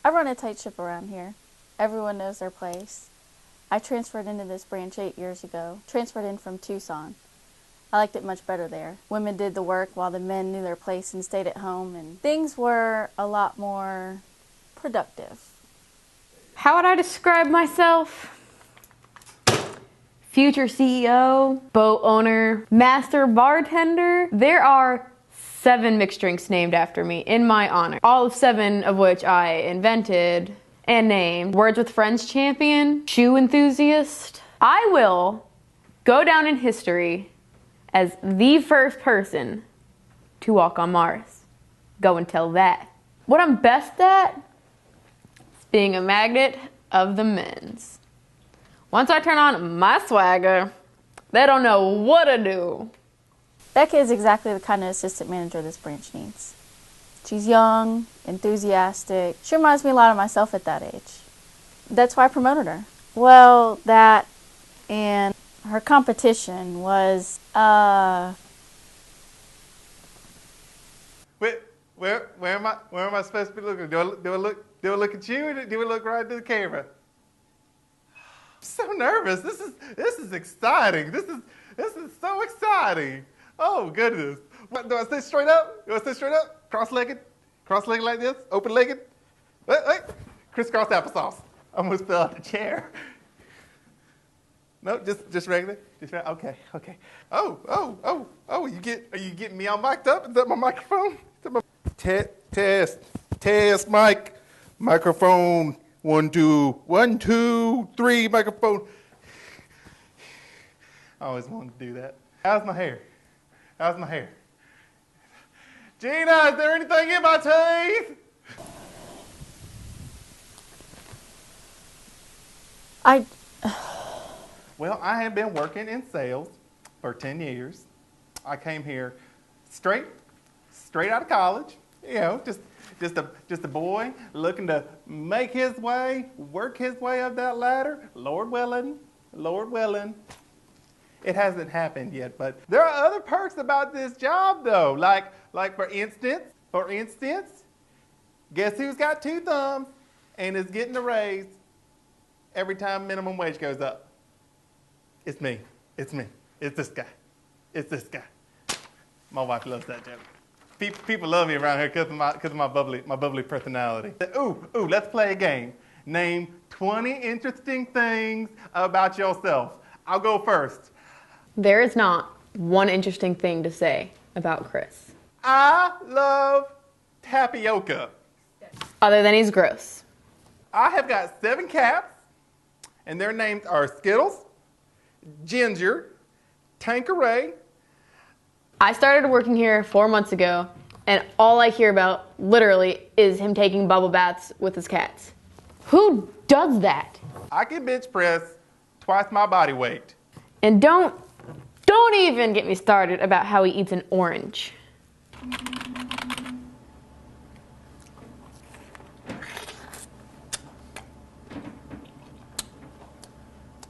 I run a tight ship around here. Everyone knows their place. I transferred into this branch 8 years ago. Transferred in from Tucson. I liked it much better there. Women did the work while the men knew their place and stayed at home, and things were a lot more productive. How would I describe myself? Future CEO, boat owner, master bartender. There are 7 mixed drinks named after me in my honor. All 7 of which I invented and named. Words with Friends champion, shoe enthusiast. I will go down in history as the first person to walk on Mars. Go and tell that. What I'm best at is being a magnet of the men's. Once I turn on my swagger, they don't know what to do. Becca is exactly the kind of assistant manager this branch needs. She's young, enthusiastic. She reminds me a lot of myself at that age. That's why I promoted her. Well, that and her competition was, Wait, where am I supposed to be looking? Do I look at you, or do I look right to the camera? I'm so nervous. This is exciting. This is so exciting. Oh goodness. What, do I sit straight up? Do I sit straight up? Cross-legged like this? Open-legged? Wait. Crisscross applesauce. Almost fell out the chair. No, just regular. Okay. Oh. Are you getting me all mic'd up? Is that my microphone? Test mic. Microphone. 1, 2, 1, 2, 3. Microphone. I always wanted to do that. How's my hair? Gina, is there anything in my teeth? Well, I have been working in sales for 10 years. I came here straight out of college. You know, just a boy looking to make his way, work his way up that ladder. Lord willing. It hasn't happened yet, but there are other perks about this job, though. Like for instance, guess who's got 2 thumbs and is getting a raise every time minimum wage goes up? It's me. It's this guy. My wife loves that joke. People love me around here because of my bubbly personality. Ooh, let's play a game. Name 20 interesting things about yourself. I'll go first. There is not one interesting thing to say about Chris. I love tapioca. Other than he's gross. I have got 7 cats, and their names are Skittles, Ginger, Tanqueray. I started working here 4 months ago, and all I hear about, literally, is him taking bubble baths with his cats. Who does that? I can bench press twice my body weight. And don't even get me started about how he eats an orange.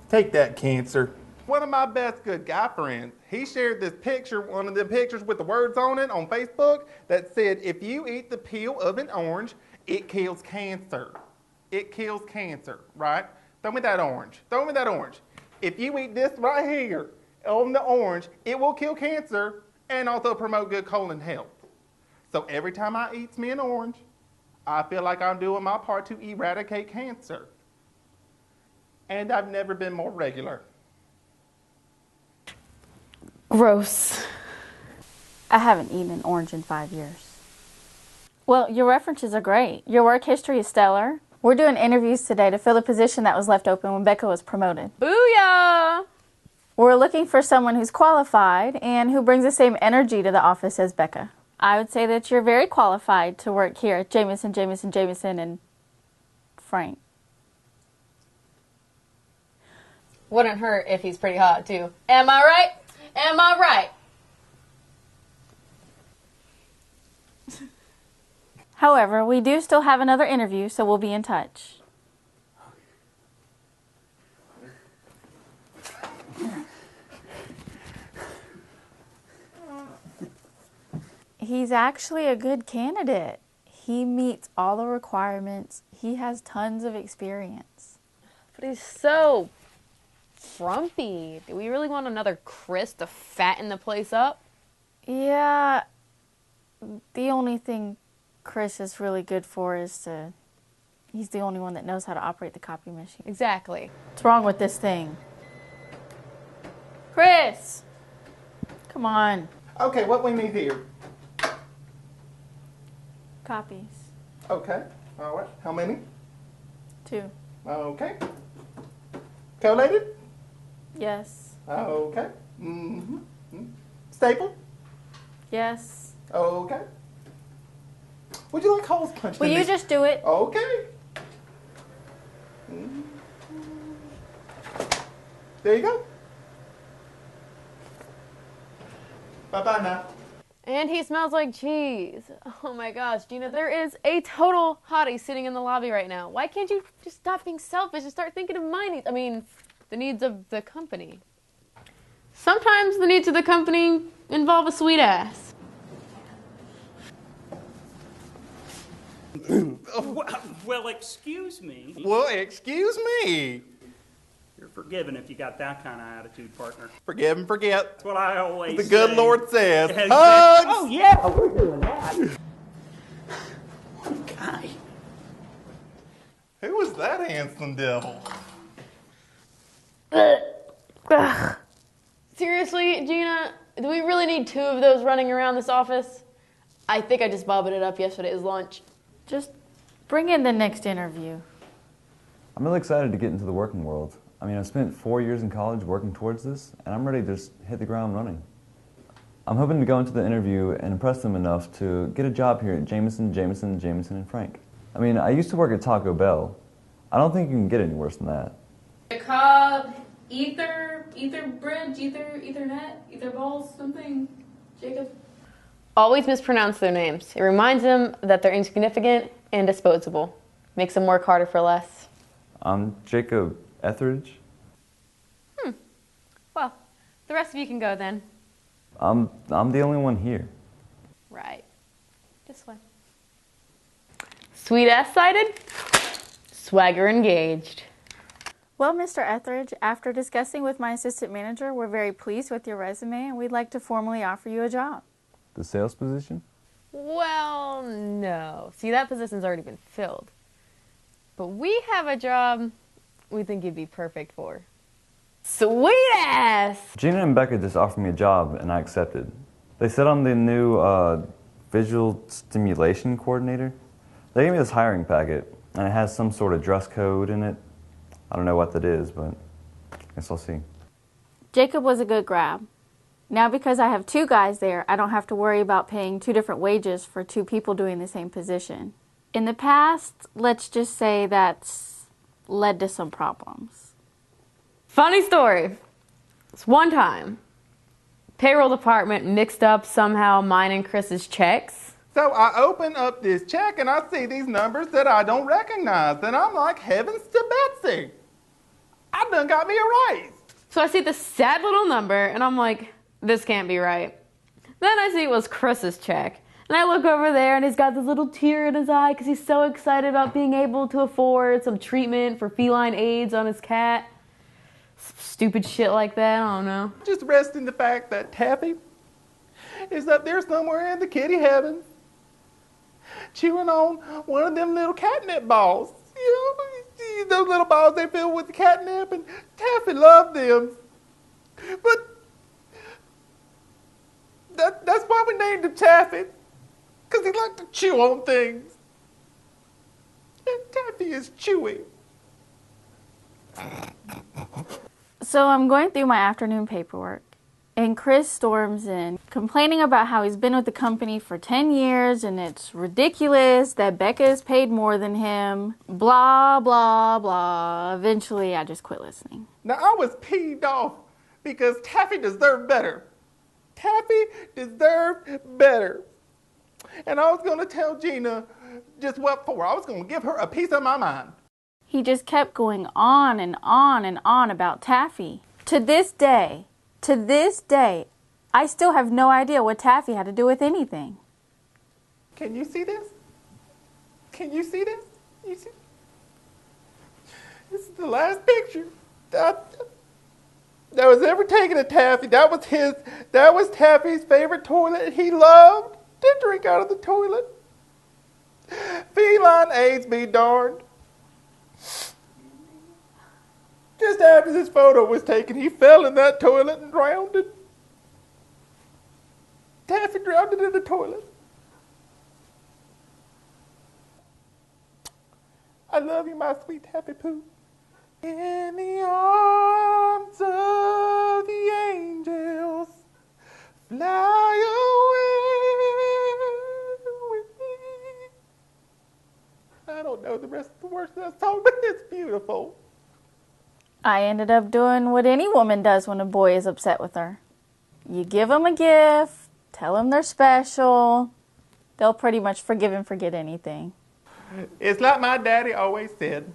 Take that, cancer. One of my best good guy friends, he shared this picture, one of the pictures with the words on it on Facebook that said, if you eat the peel of an orange, it kills cancer. It kills cancer, right? Throw me that orange. If you eat this right here on the orange, it will kill cancer and also promote good colon health. So every time I eat me an orange, I feel like I'm doing my part to eradicate cancer. And I've never been more regular. Gross. I haven't eaten an orange in 5 years. Well, your references are great. Your work history is stellar. We're doing interviews today to fill the position that was left open when Becca was promoted. Booyah! We're looking for someone who's qualified and who brings the same energy to the office as Becca. I would say that you're very qualified to work here at Jameson, and Frank. Wouldn't hurt if he's pretty hot, too. Am I right? Am I right? However, we do still have another interview, so we'll be in touch. He's actually a good candidate. He meets all the requirements. He has tons of experience. But he's so frumpy. Do we really want another Chris to fatten the place up? Yeah, the only thing Chris is really good for is he's the only one that knows how to operate the copy machine. Exactly. What's wrong with this thing? Chris! Come on. Okay, what we need here? Copies. Okay, all right. How many? 2. Okay. Collated? Yes. Okay. Mm-hmm. Staple? Yes. Okay. Would you like holes punched Will in you these? just do it? Okay. Mhm. There you go. Bye-bye now. And he smells like cheese. Oh my gosh, Gina, there is a total hottie sitting in the lobby right now. Why can't you just stop being selfish and start thinking of my needs? I mean, the needs of the company. Sometimes the needs of the company involve a sweet ass. Well, excuse me. Well, excuse me. You're forgiven if you got that kind of attitude, partner. Forgive and forget. That's what I always The say. good Lord says. Exactly. Hugs! Oh, yeah, we're doing that. Okay. Who was that handsome devil? Ugh. Seriously, Gina, do we really need 2 of those running around this office? I think I just bobbed it up yesterday as lunch. Just bring in the next interview. I'm really excited to get into the working world. I mean, I've spent 4 years in college working towards this, and I'm ready to just hit the ground running. I'm hoping to go into the interview and impress them enough to get a job here at Jameson, and Frank. I mean, I used to work at Taco Bell. I don't think you can get any worse than that. Cobb, Ether Bridge, Ethernet, Ether Balls, something. Jacob. Always mispronounce their names. It reminds them that they're insignificant and disposable. Makes them work harder for less. I'm Jacob Etheridge. Well, the rest of you can go then. I'm the only one here. Right. This way. Sweet ass sighted? Swagger engaged. Well, Mr. Etheridge, after discussing with my assistant manager, we're very pleased with your resume and we'd like to formally offer you a job. The sales position? Well, no. See, that position's already been filled. But we have a job we think you'd be perfect for. Sweet ass! Gina and Becca just offered me a job, and I accepted. They said I'm the new visual stimulation coordinator. They gave me this hiring packet, and it has some sort of dress code in it. I don't know what that is, but I guess I'll see. Jacob was a good grab. Now because I have 2 guys there, I don't have to worry about paying 2 different wages for 2 people doing the same position. In the past, let's just say that's led to some problems. Funny story. It's one time, payroll department mixed up somehow mine and Chris's checks. So I open up this check and I see these numbers that I don't recognize. And I'm like, heavens to Betsy. I done got me a raise. So I see this sad little number and I'm like, this can't be right. Then I see it was Chris's check. And I look over there and he's got this little tear in his eye because he's so excited about being able to afford some treatment for feline AIDS on his cat. Stupid shit like that, I don't know. Just rest in the fact that Taffy is up there somewhere in the kitty heavens, chewing on one of them little catnip balls. You know, those little balls they fill with the catnip, and Taffy loved them. But that's why we named him Taffy, because he liked to chew on things. And Taffy is chewy. So I'm going through my afternoon paperwork, and Chris storms in, complaining about how he's been with the company for 10 years and it's ridiculous that Becca is paid more than him, blah, blah, blah. Eventually, I just quit listening. Now, I was peeved off because Taffy deserved better. Taffy deserved better. And I was going to tell Gina just what for. I was going to give her a piece of my mind. He just kept going on and on and on about Taffy. To this day, I still have no idea what Taffy had to do with anything. Can you see this? Can you see this? You see? This is the last picture that was ever taken of Taffy. That was Taffy's favorite toilet. He loved to drink out of the toilet. Feline AIDS be darned. Just after this photo was taken, he fell in that toilet and drowned it. Taffy drowned it in the toilet. I love you, my sweet Taffy Poo. In the arms of the angels, fly away with me. I don't know the rest of the words of that song, but it's beautiful. I ended up doing what any woman does when a boy is upset with her. You give them a gift, tell them they're special. They'll pretty much forgive and forget anything. It's like my daddy always said,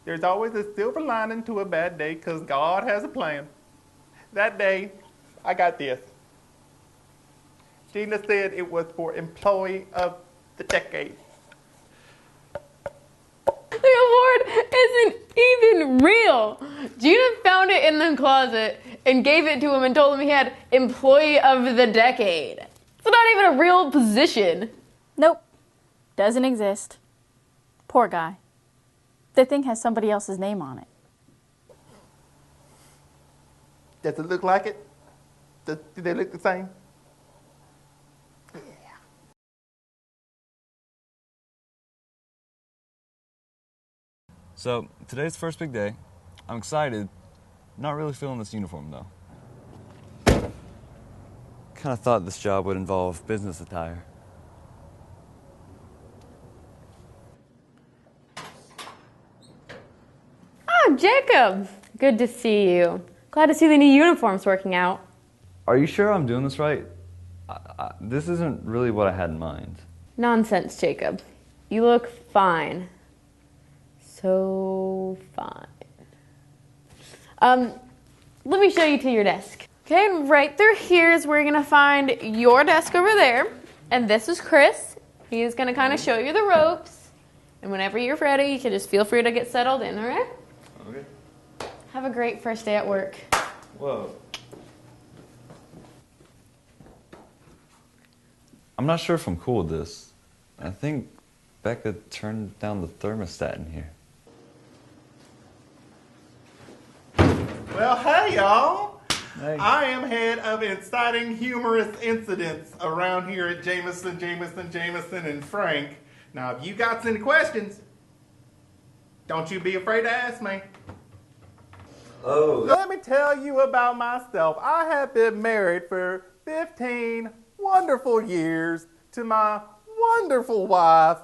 there's always a silver lining to a bad day because God has a plan. That day, I got this. Gina said it was for Employee of the Decade. The award isn't even real. Gina found it in the closet and gave it to him and told him he had Employee of the Decade. It's not even a real position. Nope. Doesn't exist. Poor guy. The thing has somebody else's name on it. Does it look like it? Do they look the same? Yeah. So, today's the first big day. I'm excited. Not really feeling this uniform, though. Kind of thought this job would involve business attire. Oh, Jacob. Good to see you. Glad to see the new uniforms working out. Are you sure I'm doing this right? This isn't really what I had in mind. Nonsense, Jacob. You look fine. So fine. Let me show you to your desk. Okay, and right through here is where you're gonna find your desk over there. And this is Chris. He is gonna kind of show you the ropes. And whenever you're ready, you can just feel free to get settled in, all right? Okay. Have a great first day at work. Whoa. I'm not sure if I'm cool with this. I think Becca turned down the thermostat in here. Well, hey, y'all. Hey. I am head of inciting humorous incidents around here at Jameson, and Frank. Now, if you got any questions, don't you be afraid to ask me. Oh. Let me tell you about myself. I have been married for 15 wonderful years to my wonderful wife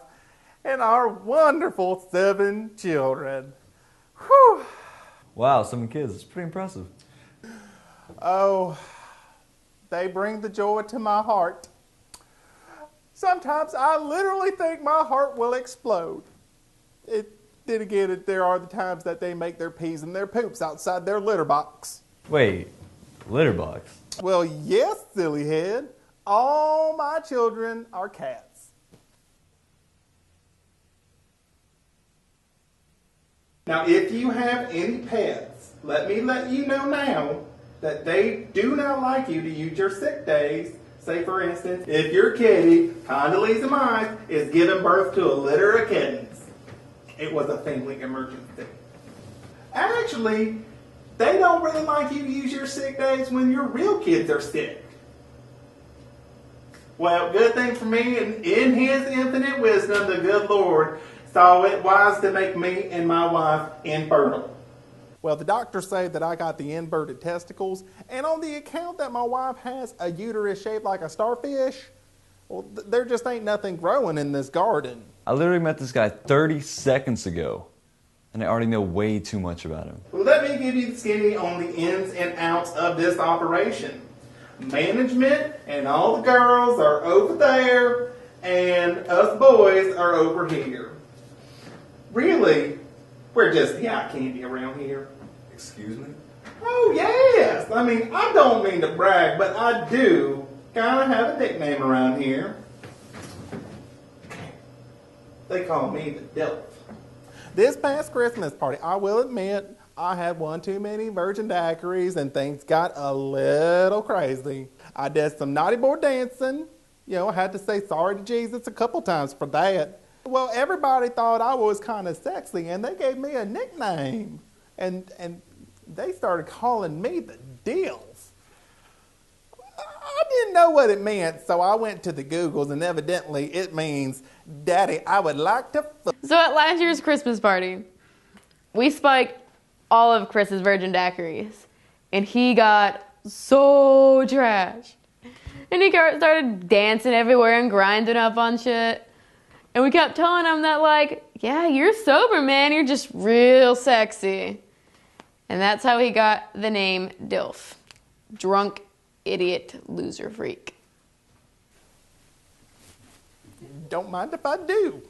and our wonderful 7 children. Whew. Wow, 7 kids. It's pretty impressive. Oh, they bring the joy to my heart. Sometimes I literally think my heart will explode. Then again, there are the times that they make their pees and their poops outside their litter box. Wait, litter box? Well, yes, silly head. All my children are cats. Now, if you have any pets, let me let you know now that they do not like you to use your sick days. Say, for instance, if your kitty, Condoleezza Rice, is giving birth to a litter of kittens. It was a family emergency. Actually, they don't really like you to use your sick days when your real kids are sick. Well, good thing for me, in His infinite wisdom, the good Lord saw it wise to make me and my wife infertile. Well, the doctors say that I got the inverted testicles, and on the account that my wife has a uterus shaped like a starfish, well, there just ain't nothing growing in this garden. I literally met this guy 30 seconds ago, and I already know way too much about him. Well, let me give you the skinny on the ins and outs of this operation. Management and all the girls are over there, and us boys are over here. Really, we're just the eye candy around here. Excuse me? Oh, yes. I mean, I don't mean to brag, but I do kind of have a nickname around here. They call me the DILF. This past Christmas party, I will admit, I had one too many virgin daiquiris and things got a little crazy. I did some naughty boy dancing. You know, I had to say sorry to Jesus a couple times for that. Well, everybody thought I was kind of sexy and they gave me a nickname. And they started calling me the DILF. I didn't know what it meant, so I went to the Googles and evidently it means, Daddy, I would like to fuck. So at last year's Christmas party, we spiked all of Chris's virgin daiquiris, and he got so trashed. And he started dancing everywhere and grinding up on shit. And we kept telling him that, like, yeah, you're sober, man. You're just real sexy. And that's how he got the name DILF. Drunk, idiot, loser freak. Don't mind if I do.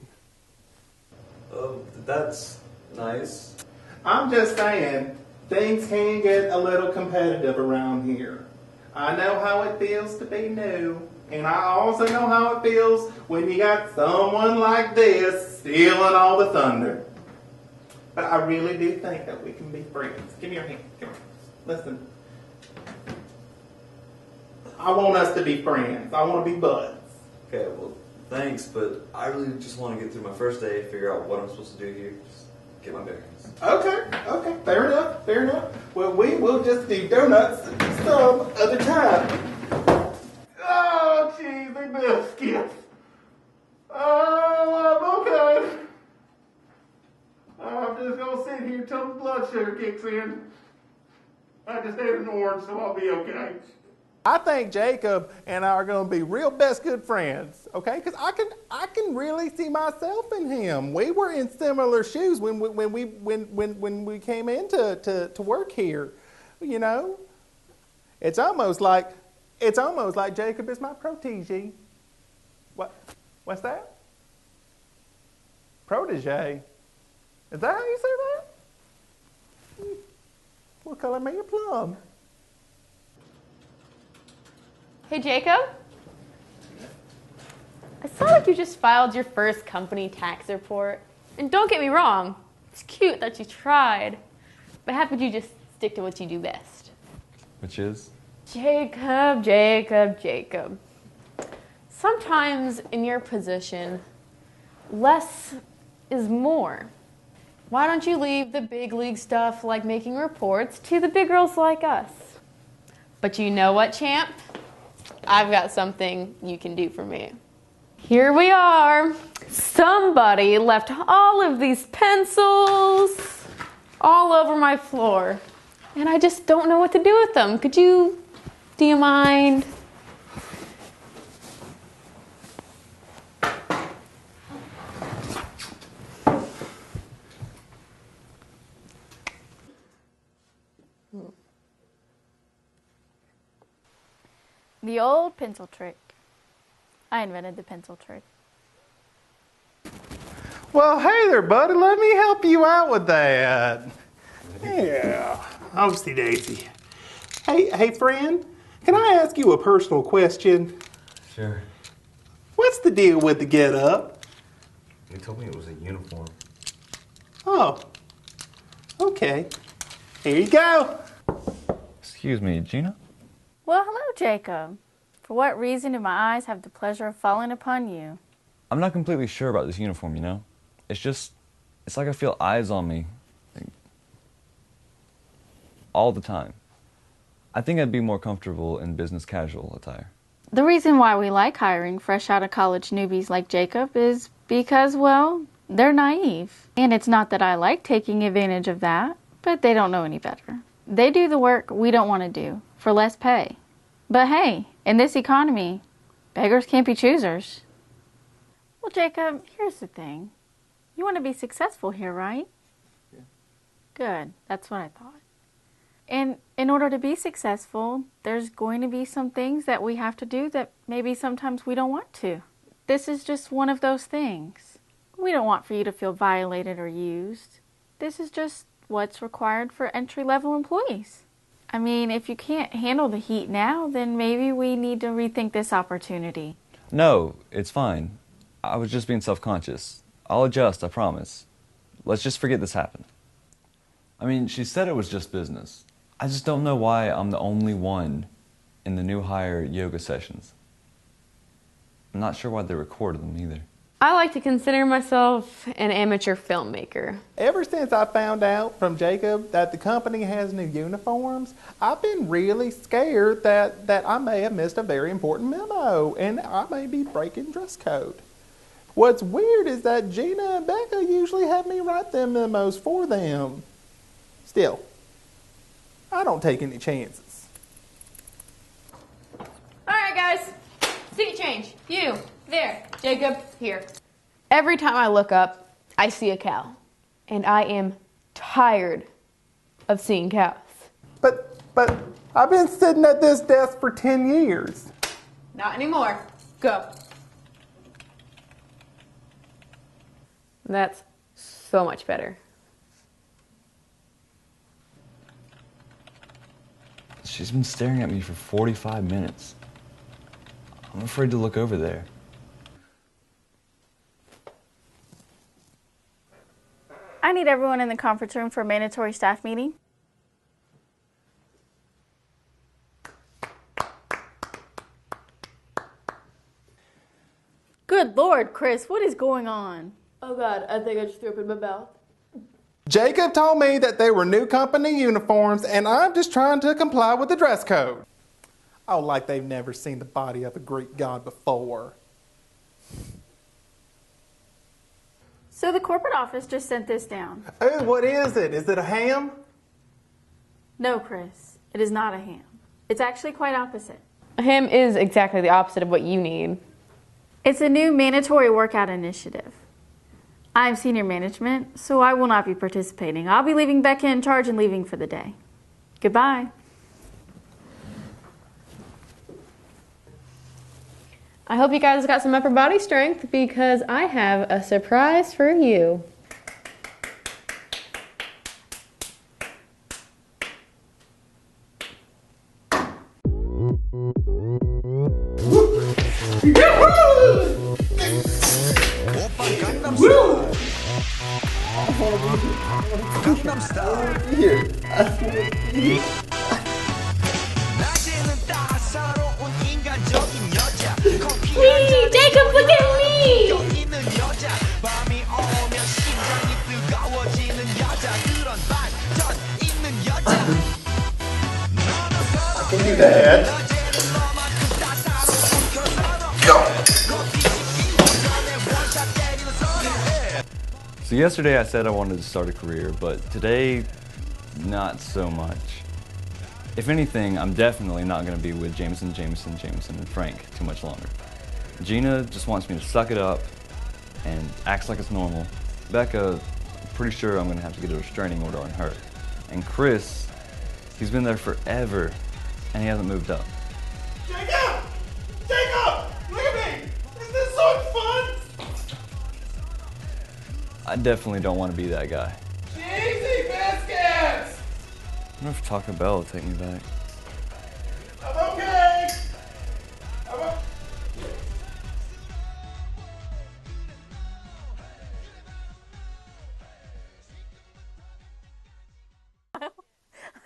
That's nice. I'm just saying, things can get a little competitive around here. I know how it feels to be new, and I also know how it feels when you got someone like this stealing all the thunder. But I really do think that we can be friends. Give me your hand. Come on. Listen. I want us to be friends. I want to be buds. Okay, well, thanks, but I really just want to get through my first day, figure out what I'm supposed to do here, just get my bearings. Okay, fair enough. Well, we will just do donuts some other time. Oh, cheesy biscuits. Oh, I'm okay. I'm just going to sit here till the blood sugar kicks in. I just ate an orange, so I'll be okay. I think Jacob and I are going to be real best good friends, okay? Because I can really see myself in him. We were in similar shoes when we came in to work here, you know. It's almost like Jacob is my protege. What's that? Protege. Is that how you say that? What color may your plum? Hey, Jacob. I saw that you just filed your first company tax report. And don't get me wrong, it's cute that you tried. But how could you just stick to what you do best? Which is? Jacob. Sometimes in your position, less is more. Why don't you leave the big league stuff like making reports to the big girls like us? But you know what, champ? I've got something you can do for me. Here we are. Somebody left all of these pencils all over my floor. And I just don't know what to do with them. Do you mind? The old pencil trick. I invented the pencil trick. Well, hey there, buddy. Let me help you out with that. Yeah. Oopsie daisy. Hey, friend. Can I ask you a personal question? Sure. What's the deal with the get-up? They told me it was a uniform. Oh. Okay. Here you go. Excuse me, Gina? Well, hello, Jacob. For what reason do my eyes have the pleasure of falling upon you? I'm not completely sure about this uniform, you know? It's like I feel eyes on me. Like, all the time. I think I'd be more comfortable in business casual attire. The reason why we like hiring fresh out of college newbies like Jacob is because, well, they're naive. And it's not that I like taking advantage of that, but they don't know any better. They do the work we don't want to do for less pay. But hey, in this economy, beggars can't be choosers. Well, Jacob, here's the thing. You want to be successful here, right? Yeah. Good. That's what I thought. And in order to be successful, there's going to be some things that we have to do that maybe sometimes we don't want to. This is just one of those things. We don't want for you to feel violated or used. This is just what's required for entry-level employees. I mean, if you can't handle the heat now, then maybe we need to rethink this opportunity. No, it's fine. I was just being self-conscious. I'll adjust, I promise. Let's just forget this happened. I mean, she said it was just business. I just don't know why I'm the only one in the new hire yoga sessions. I'm not sure why they recorded them either. I like to consider myself an amateur filmmaker. Ever since I found out from Jacob that the company has new uniforms, I've been really scared that I may have missed a very important memo and I may be breaking dress code. What's weird is that Gina and Becca usually have me write them memos for them. Still, I don't take any chances. All right, guys. Seat change. You, there. Jacob, here. Every time I look up, I see a cow. And I am tired of seeing cows. But I've been sitting at this desk for 10 years. Not anymore. Go. That's so much better. She's been staring at me for 45 minutes. I'm afraid to look over there. I need everyone in the conference room for a mandatory staff meeting. Good Lord, Chris, what is going on? Oh God, I think I just threw up in my mouth. Jacob told me that they were new company uniforms and I'm just trying to comply with the dress code. Oh, like they've never seen the body of a Greek god before. So the corporate office just sent this down. Oh, what is it? Is it a ham? No, Chris, it is not a ham. It's actually quite opposite. A ham is exactly the opposite of what you need. It's a new mandatory workout initiative. I'm senior management, so I will not be participating. I'll be leaving Becca in charge and leaving for the day. Goodbye. I hope you guys got some upper body strength because I have a surprise for you. Jacob, look at me! I can do that. So yesterday I said I wanted to start a career, but today, not so much. If anything, I'm definitely not going to be with Jameson, and Frank too much longer. Gina just wants me to suck it up and acts like it's normal. Becca, I'm pretty sure I'm going to have to get a restraining order on her. And Chris, he's been there forever and he hasn't moved up. Jacob! Jacob! Look at me! Is this so fun? I definitely don't want to be that guy. Cheesy biscuits! I wonder if Taco Bell will take me back. I'm okay!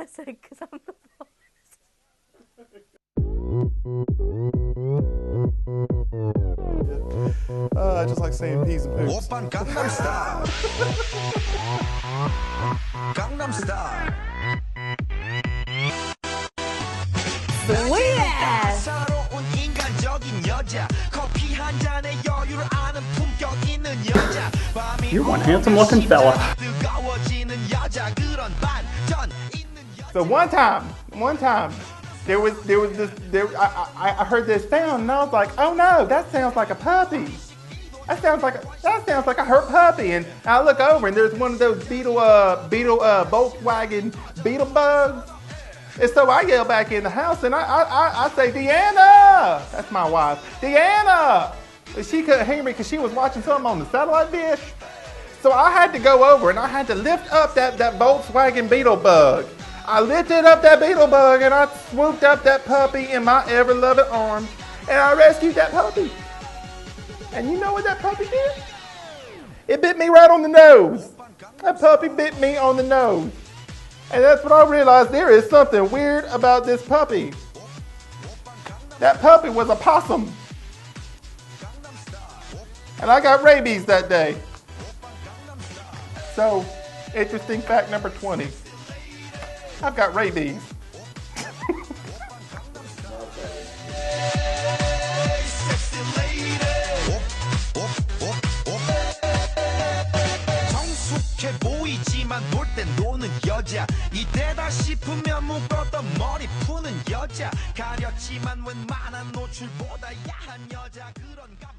I said, because I'm the boss. I just like saying peas and poops. 오빤 강남 스타일. 강남 스타일. Sweet ass! 사로운 인간적인 여자. 커피 한 잔에 여유를 아는 품격 있는 여자. You're one handsome looking fella. 뜨거워지는 여자. 그런 반전 있는 여자. So one time, I heard this sound and I was like, oh no, that sounds like a puppy. That sounds like a hurt puppy. And I look over and there's one of those Volkswagen beetle bugs. And so I yell back in the house and I say, Deanna! That's my wife. Deanna! But she couldn't hear me because she was watching something on the satellite dish. So I had to go over and I had to lift up that Volkswagen beetle bug. I lifted up that beetle bug and I swooped up that puppy in my ever-loving arms and I rescued that puppy. And you know what that puppy did? It bit me right on the nose. That puppy bit me on the nose. And that's when I realized there is something weird about this puppy. That puppy was a possum. And I got rabies that day. So, interesting fact number 20. I've got rabies. 정숙해 보이지만 놀 땐 노는 여자 이때다 싶으면 묶었던 머리 푸는 여자 가렸지만 웬만한 노출보다 야한 여자 그런 감